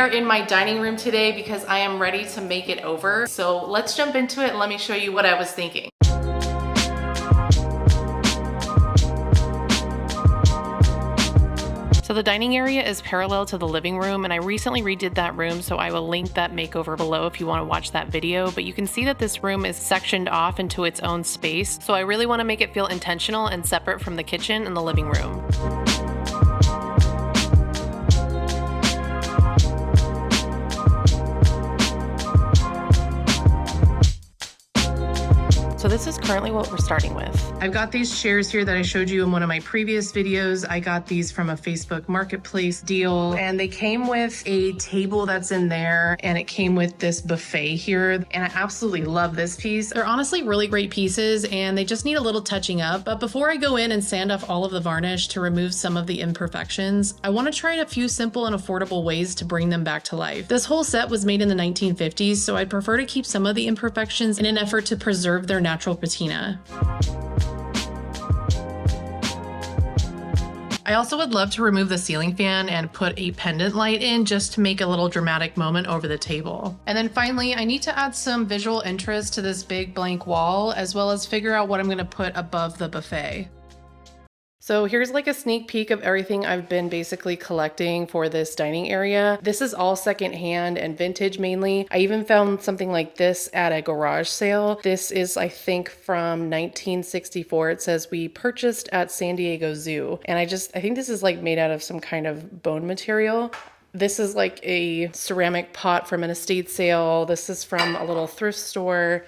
are in my dining room today because I am ready to make it over. So let's jump into it and let me show you what I was thinking. So the dining area is parallel to the living room, and I recently redid that room, so I will link that makeover below if you want to watch that video. But you can see that this room is sectioned off into its own space, so I really want to make it feel intentional and separate from the kitchen and the living room. So this is currently what we're starting with. I've got these chairs here that I showed you in one of my previous videos. I got these from a Facebook Marketplace deal, and they came with a table that's in there, and it came with this buffet here, and I absolutely love this piece. They're honestly really great pieces, and they just need a little touching up. But before I go in and sand off all of the varnish to remove some of the imperfections, I want to try a few simple and affordable ways to bring them back to life. This whole set was made in the 1950s, so I'd prefer to keep some of the imperfections in an effort to preserve their natural patina. I also would love to remove the ceiling fan and put a pendant light in just to make a little dramatic moment over the table. And then finally, I need to add some visual interest to this big blank wall, as well as figure out what I'm going to put above the buffet. So here's like a sneak peek of everything I've been basically collecting for this dining area. This is all secondhand and vintage mainly. I even found something like this at a garage sale. This is, I think, from 1964. It says we purchased at San Diego Zoo. And I think this is like made out of some kind of bone material. This is like a ceramic pot from an estate sale. This is from a little thrift store.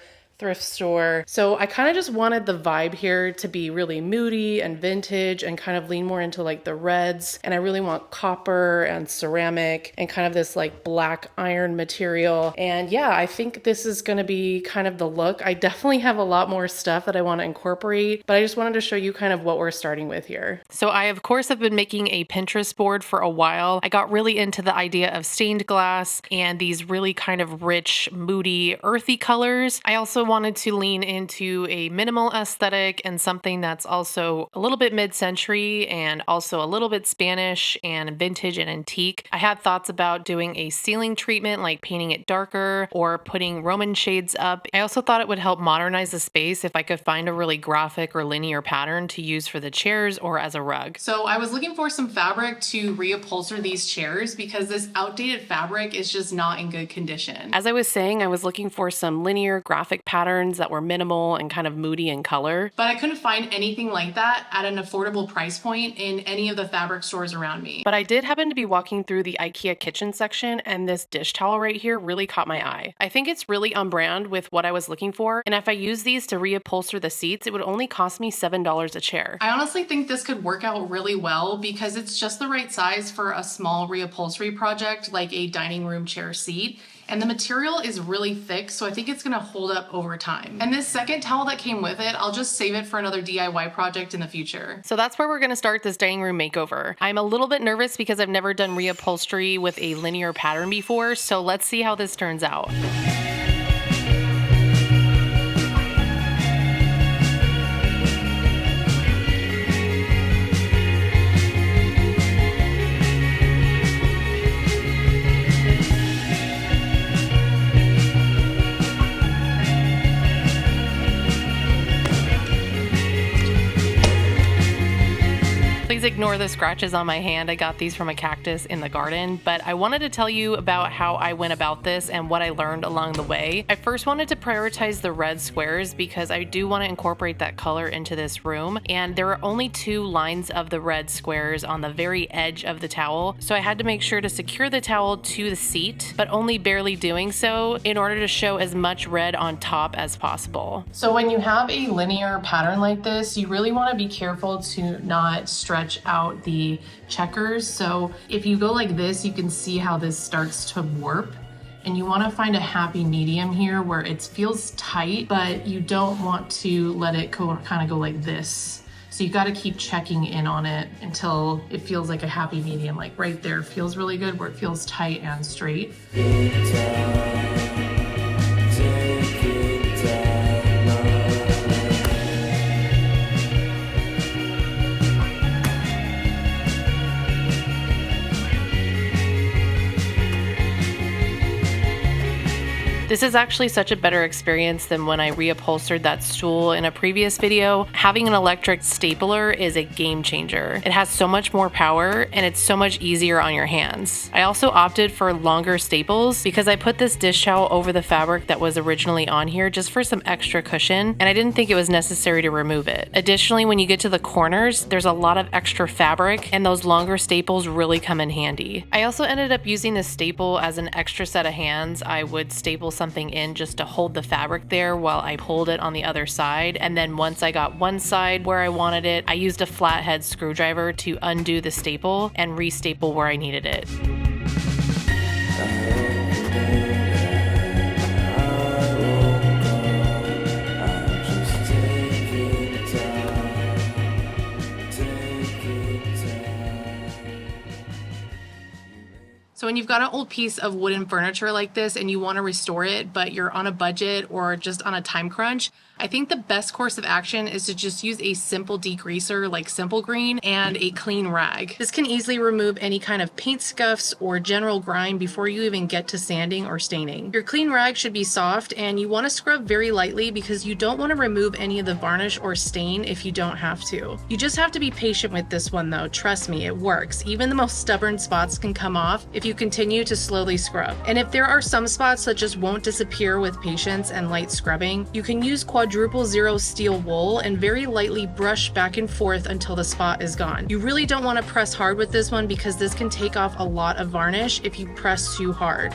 So I kind of just wanted the vibe here to be really moody and vintage and kind of lean more into like the reds. And I really want copper and ceramic and kind of this like black iron material. And yeah, I think this is going to be kind of the look. I definitely have a lot more stuff that I want to incorporate, but I just wanted to show you kind of what we're starting with here. So I, of course, have been making a Pinterest board for a while. I got really into the idea of stained glass and these really kind of rich, moody, earthy colors. I also wanted to lean into a minimal aesthetic and something that's also a little bit mid-century and also a little bit Spanish and vintage and antique. I had thoughts about doing a ceiling treatment, like painting it darker or putting Roman shades up. I also thought it would help modernize the space if I could find a really graphic or linear pattern to use for the chairs or as a rug. So I was looking for some fabric to reupholster these chairs because this outdated fabric is just not in good condition. As I was saying, I was looking for some linear graphic patterns that were minimal and kind of moody in color. But I couldn't find anything like that at an affordable price point in any of the fabric stores around me. But I did happen to be walking through the IKEA kitchen section, and this dish towel right here really caught my eye. I think it's really on brand with what I was looking for, and if I use these to reupholster the seats, it would only cost me $7 a chair. I honestly think this could work out really well because it's just the right size for a small reupholstery project like a dining room chair seat. And the material is really thick, so I think it's gonna hold up over time. And this second towel that came with it, I'll just save it for another DIY project in the future. So that's where we're gonna start this dining room makeover. I'm a little bit nervous because I've never done reupholstery with a linear pattern before, so let's see how this turns out. Please ignore the scratches on my hand. I got these from a cactus in the garden, but I wanted to tell you about how I went about this and what I learned along the way. I first wanted to prioritize the red squares because I do want to incorporate that color into this room, and there are only 2 lines of the red squares on the very edge of the towel, so I had to make sure to secure the towel to the seat, but only barely doing so in order to show as much red on top as possible. So when you have a linear pattern like this, you really want to be careful to not stretch out the checkers. So if you go like this, you can see how this starts to warp, and you want to find a happy medium here where it feels tight, but you don't want to let it kind of go like this. So you got to keep checking in on it until it feels like a happy medium. Like right there feels really good where it feels tight and straight. This is actually such a better experience than when I reupholstered that stool in a previous video. Having an electric stapler is a game changer. It has so much more power and it's so much easier on your hands. I also opted for longer staples because I put this dish towel over the fabric that was originally on here just for some extra cushion, and I didn't think it was necessary to remove it. Additionally, when you get to the corners, there's a lot of extra fabric and those longer staples really come in handy. I also ended up using this staple as an extra set of hands. I would staple something in just to hold the fabric there while I pulled it on the other side, and then once I got one side where I wanted it, I used a flathead screwdriver to undo the staple and re-staple where I needed it. So when you've got an old piece of wooden furniture like this and you want to restore it, but you're on a budget or just on a time crunch, I think the best course of action is to just use a simple degreaser like Simple Green and a clean rag. This can easily remove any kind of paint scuffs or general grime before you even get to sanding or staining. Your clean rag should be soft and you want to scrub very lightly because you don't want to remove any of the varnish or stain if you don't have to. You just have to be patient with this one though, trust me, it works. Even the most stubborn spots can come off if you continue to slowly scrub. And if there are some spots that just won't disappear with patience and light scrubbing, you can use quadruple zero steel wool and very lightly brush back and forth until the spot is gone. You really don't want to press hard with this one because this can take off a lot of varnish if you press too hard.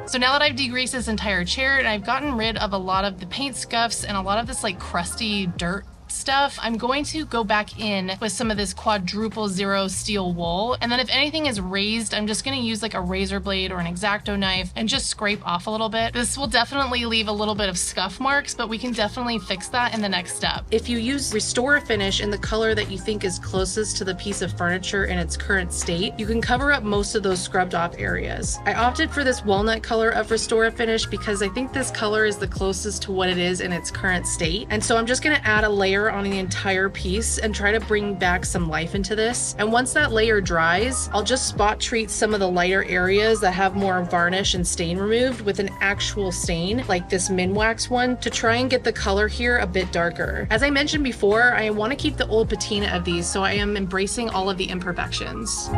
So now that I've degreased this entire chair and I've gotten rid of a lot of the paint scuffs and a lot of this like crusty dirt stuff, I'm going to go back in with some of this quadruple zero steel wool, and then if anything is raised, I'm just going to use like a razor blade or an X-Acto knife and just scrape off a little bit. This will definitely leave a little bit of scuff marks, but we can definitely fix that in the next step. If you use Restore Finish in the color that you think is closest to the piece of furniture in its current state, you can cover up most of those scrubbed off areas. I opted for this walnut color of Restore Finish because I think this color is the closest to what it is in its current state, and so I'm just going to add a layer on the entire piece and try to bring back some life into this. And once that layer dries, I'll just spot treat some of the lighter areas that have more varnish and stain removed with an actual stain, like this Minwax one, to try and get the color here a bit darker. As I mentioned before, I want to keep the old patina of these, so I am embracing all of the imperfections.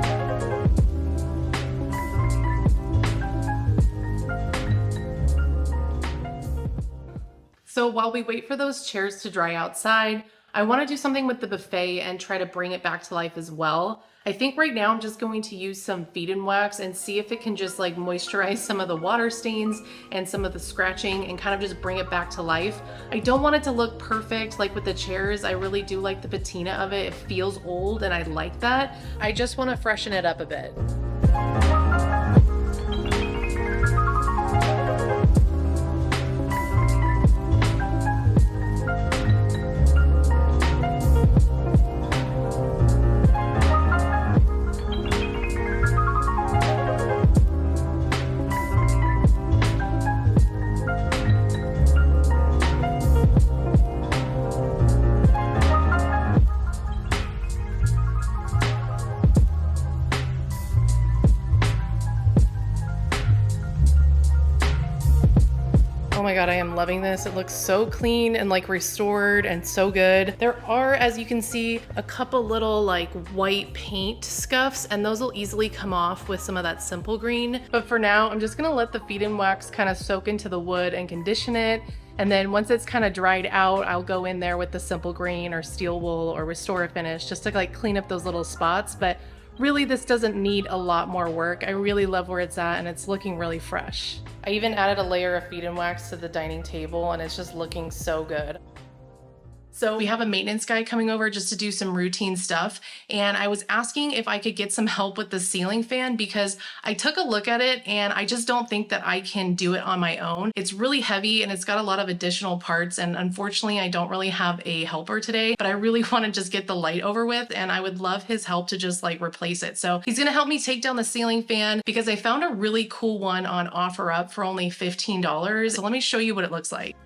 So while we wait for those chairs to dry outside, I want to do something with the buffet and try to bring it back to life as well. I think right now I'm just going to use some feed and wax and see if it can just like moisturize some of the water stains and some of the scratching and kind of just bring it back to life. I don't want it to look perfect like with the chairs. I really do like the patina of it. It feels old and I like that. I just want to freshen it up a bit. Oh my god, I am loving this. It looks so clean and like restored and so good. There are, as you can see, a couple little like white paint scuffs, and those will easily come off with some of that Simple Green. But for now, I'm just gonna let the feed and wax kind of soak into the wood and condition it. And then once it's kind of dried out, I'll go in there with the Simple Green or steel wool or Restore Finish just to like clean up those little spots. But really, this doesn't need a lot more work. I really love where it's at and it's looking really fresh. I even added a layer of feed and wax to the dining table and it's just looking so good. So we have a maintenance guy coming over just to do some routine stuff, and I was asking if I could get some help with the ceiling fan because I took a look at it and I just don't think that I can do it on my own. It's really heavy and it's got a lot of additional parts, and unfortunately I don't really have a helper today, but I really want to just get the light over with and I would love his help to just like replace it. So he's gonna help me take down the ceiling fan because I found a really cool one on OfferUp for only $15. So let me show you what it looks like.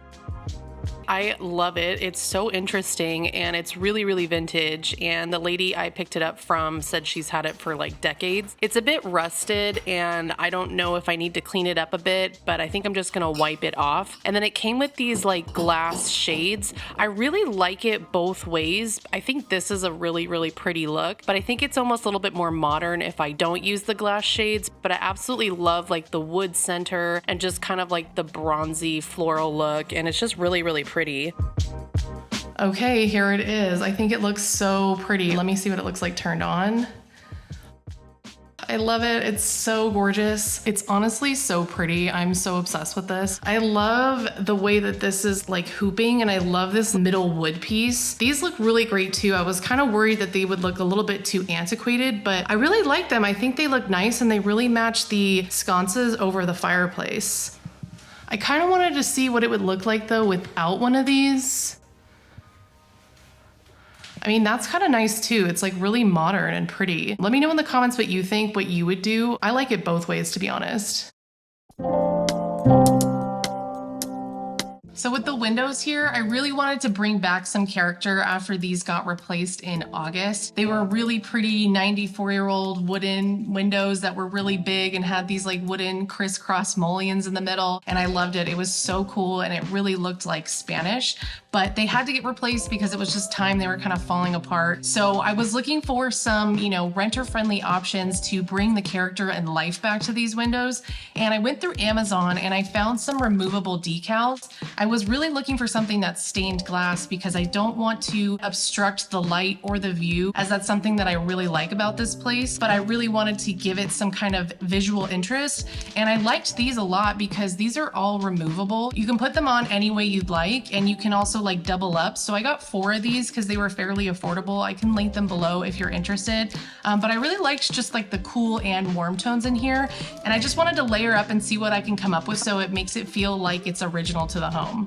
I love it. It's so interesting and it's really, really vintage. And the lady I picked it up from said she's had it for like decades. It's a bit rusted and I don't know if I need to clean it up a bit, but I think I'm just gonna wipe it off. And then it came with these like glass shades. I really like it both ways. I think this is a really, really pretty look, but I think it's almost a little bit more modern if I don't use the glass shades. But I absolutely love like the wood center and just kind of like the bronzy floral look, and it's just really, really pretty. Okay, here it is. I think it looks so pretty. Let me see what it looks like turned on. I love it. It's so gorgeous. It's honestly so pretty. I'm so obsessed with this. I love the way that this is like hooping, and I love this middle wood piece. These look really great too. I was kind of worried that they would look a little bit too antiquated, but I really like them. I think they look nice and they really match the sconces over the fireplace. I kind of wanted to see what it would look like though without one of these. I mean, that's kind of nice too. It's like really modern and pretty. Let me know in the comments what you think, what you would do. I like it both ways, to be honest. So with the windows here, I really wanted to bring back some character after these got replaced in August. They were really pretty 94-year-old wooden windows that were really big and had these like wooden crisscross mullions in the middle. And I loved it. It was so cool and it really looked like Spanish, but they had to get replaced because it was just time. They were kind of falling apart. So I was looking for some, renter-friendly options to bring the character and life back to these windows. And I went through Amazon and I found some removable decals. I was really looking for something that's stained glass because I don't want to obstruct the light or the view, as that's something that I really like about this place, but I really wanted to give it some kind of visual interest. And I liked these a lot because these are all removable. You can put them on any way you'd like, and you can also like double up. So I got 4 of these because they were fairly affordable. I can link them below if you're interested. But I really liked just like the cool and warm tones in here. And I just wanted to layer up and see what I can come up with so it makes it feel like it's original to the home.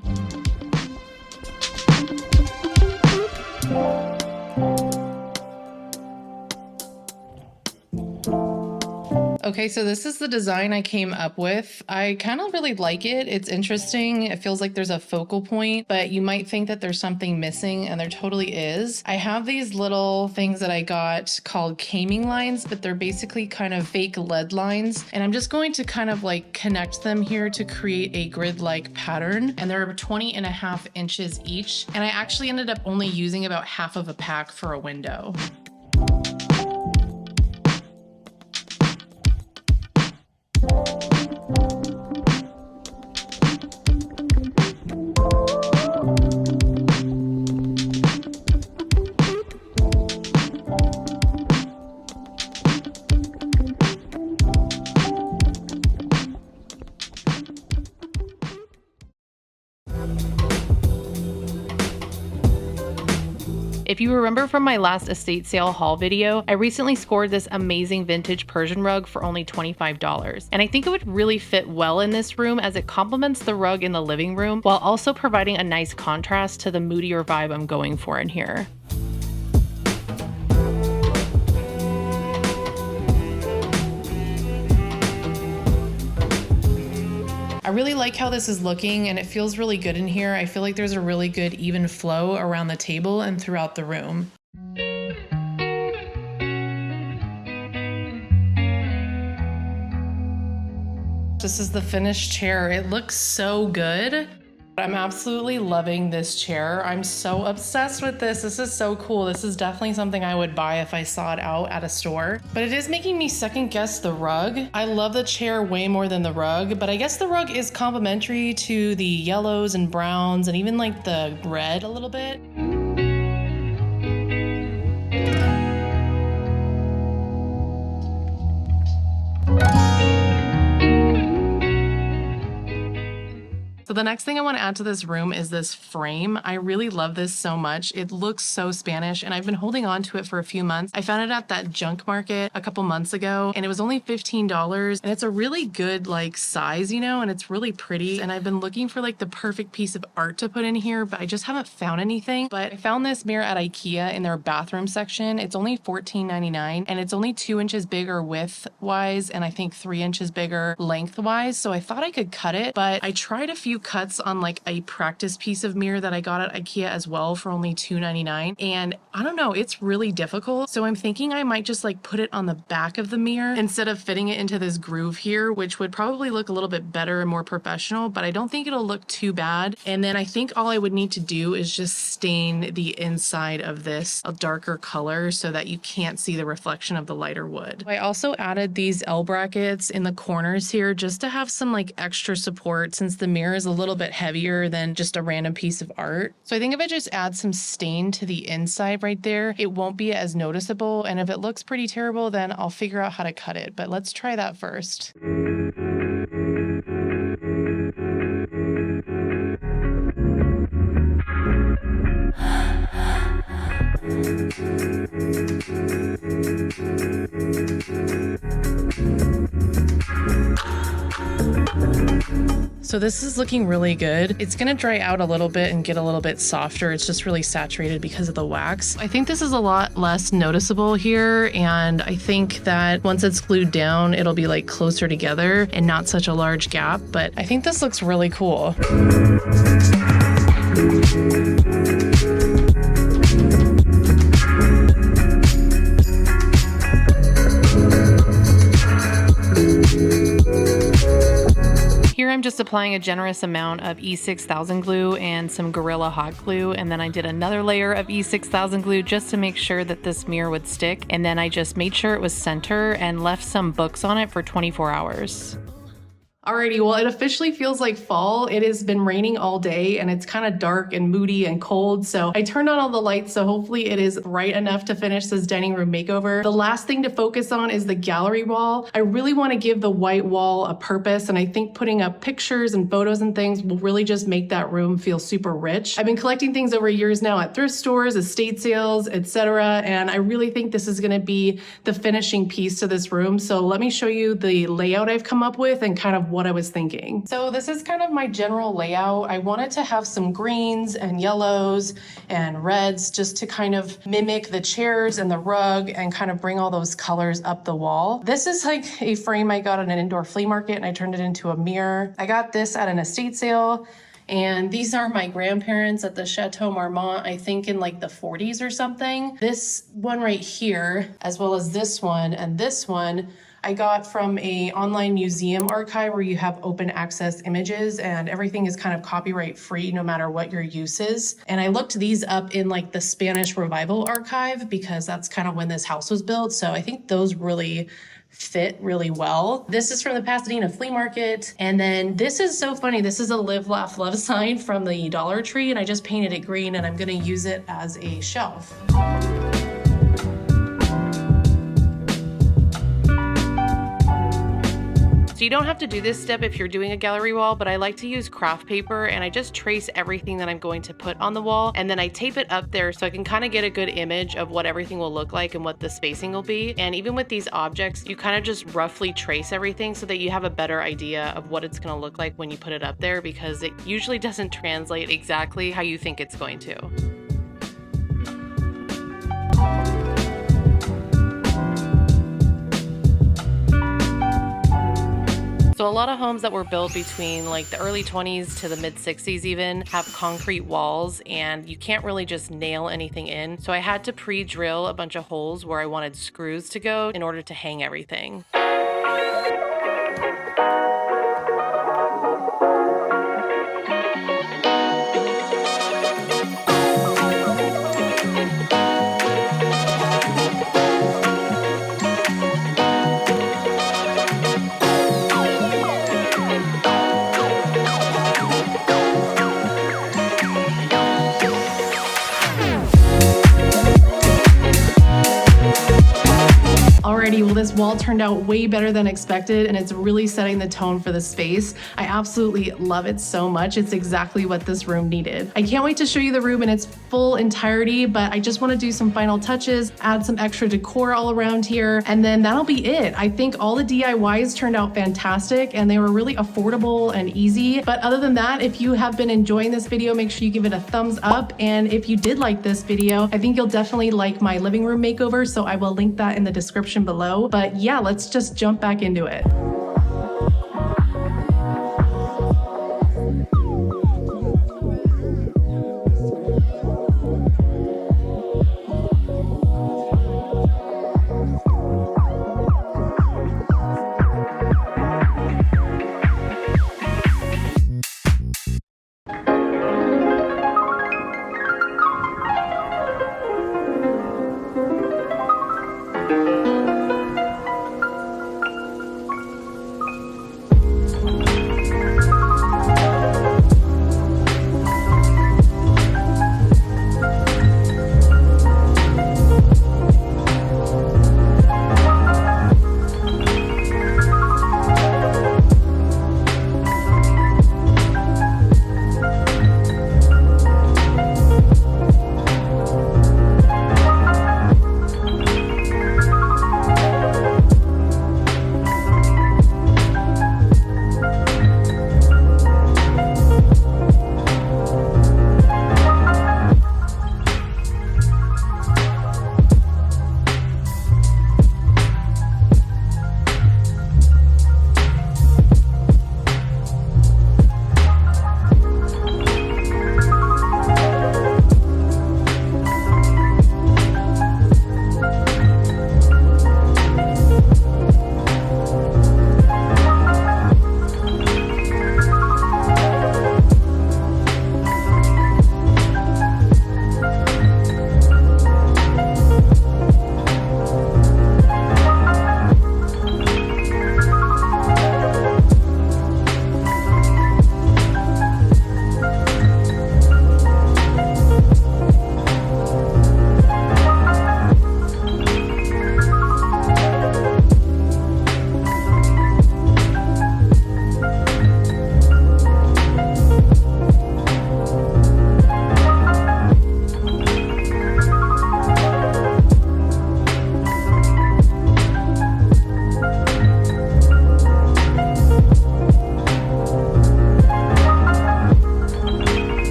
Okay, so this is the design I came up with. I kind of really like it. It's interesting. It feels like there's a focal point, but you might think that there's something missing, and there totally is. I have these little things that I got called caming lines, but they're basically kind of fake lead lines. And I'm just going to kind of like connect them here to create a grid-like pattern. And they're 20.5 inches each. And I actually ended up only using about half of a pack for a window. If you remember from my last estate sale haul video, I recently scored this amazing vintage Persian rug for only $25. And I think it would really fit well in this room as it complements the rug in the living room while also providing a nice contrast to the moodier vibe I'm going for in here. I really like how this is looking and it feels really good in here. I feel like there's a really good even flow around the table and throughout the room. This is the finished chair. It looks so good. I'm absolutely loving this chair. I'm so obsessed with this. This is so cool. This is definitely something I would buy if I saw it out at a store. But it is making me second guess the rug. I love the chair way more than the rug, but I guess the rug is complementary to the yellows and browns and even like the red a little bit. So the next thing I want to add to this room is this frame. I really love this so much. It looks so Spanish and I've been holding on to it for a few months. I found it at that junk market a couple months ago and it was only $15 and it's a really good like size, and it's really pretty. And I've been looking for like the perfect piece of art to put in here, but I just haven't found anything. But I found this mirror at IKEA in their bathroom section. It's only $14.99 and it's only 2 inches bigger width-wise and I think 3 inches bigger length-wise. So I thought I could cut it, but I tried a few cuts on like a practice piece of mirror that I got at IKEA as well for only $2.99. And I don't know, it's really difficult. So I'm thinking I might just like put it on the back of the mirror instead of fitting it into this groove here, which would probably look a little bit better and more professional, but I don't think it'll look too bad. And then I think all I would need to do is just stain the inside of this a darker color so that you can't see the reflection of the lighter wood. I also added these L brackets in the corners here just to have some like extra support since the mirror is a little bit heavier than just a random piece of art. So I think if I just add some stain to the inside right there, it won't be as noticeable. And if it looks pretty terrible, then I'll figure out how to cut it. But let's try that first. So this is looking really good. It's gonna dry out a little bit and get a little bit softer. It's just really saturated because of the wax. I think this is a lot less noticeable here, and I think that once it's glued down, it'll be like closer together and not such a large gap, but I think this looks really cool. Here I'm just applying a generous amount of E6000 glue and some Gorilla Hot Glue, and then I did another layer of E6000 glue just to make sure that this mirror would stick, and then I just made sure it was center and left some books on it for 24 hours. Alrighty, well, it officially feels like fall. It has been raining all day and it's kind of dark and moody and cold. So I turned on all the lights, so hopefully it is bright enough to finish this dining room makeover. The last thing to focus on is the gallery wall. I really want to give the white wall a purpose, and I think putting up pictures and photos and things will really just make that room feel super rich. I've been collecting things over years now at thrift stores, estate sales, etc. And I really think this is going to be the finishing piece to this room. So let me show you the layout I've come up with and kind of what I was thinking. So this is kind of my general layout. I wanted to have some greens and yellows and reds just to kind of mimic the chairs and the rug and kind of bring all those colors up the wall. This is like a frame I got at an indoor flea market and I turned it into a mirror. I got this at an estate sale. And these are my grandparents at the Chateau Marmont, I think in like the 40s or something. This one right here, as well as this one and this one, I got from a online museum archive where you have open access images and everything is kind of copyright free no matter what your use is. And I looked these up in like the Spanish Revival archive because that's kind of when this house was built. So I think those really fit really well. This is from the Pasadena flea market. And then this is so funny. This is a Live, Laugh, Love sign from the Dollar Tree, and I just painted it green and I'm gonna use it as a shelf. So you don't have to do this step if you're doing a gallery wall, but I like to use craft paper and I just trace everything that I'm going to put on the wall, and then I tape it up there so I can kind of get a good image of what everything will look like and what the spacing will be. And even with these objects, you kind of just roughly trace everything so that you have a better idea of what it's going to look like when you put it up there, because it usually doesn't translate exactly how you think it's going to. So a lot of homes that were built between like the early 20s to the mid 60s even have concrete walls, and you can't really just nail anything in. So I had to pre-drill a bunch of holes where I wanted screws to go in order to hang everything. Alrighty, well this wall turned out way better than expected and it's really setting the tone for the space. I absolutely love it so much. It's exactly what this room needed. I can't wait to show you the room in its full entirety, but I just want to do some final touches, add some extra decor all around here, and then that'll be it. I think all the DIYs turned out fantastic and they were really affordable and easy. But other than that, if you have been enjoying this video, make sure you give it a thumbs up. And if you did like this video, I think you'll definitely like my living room makeover, so I will link that in the description below. But yeah, let's just jump back into it.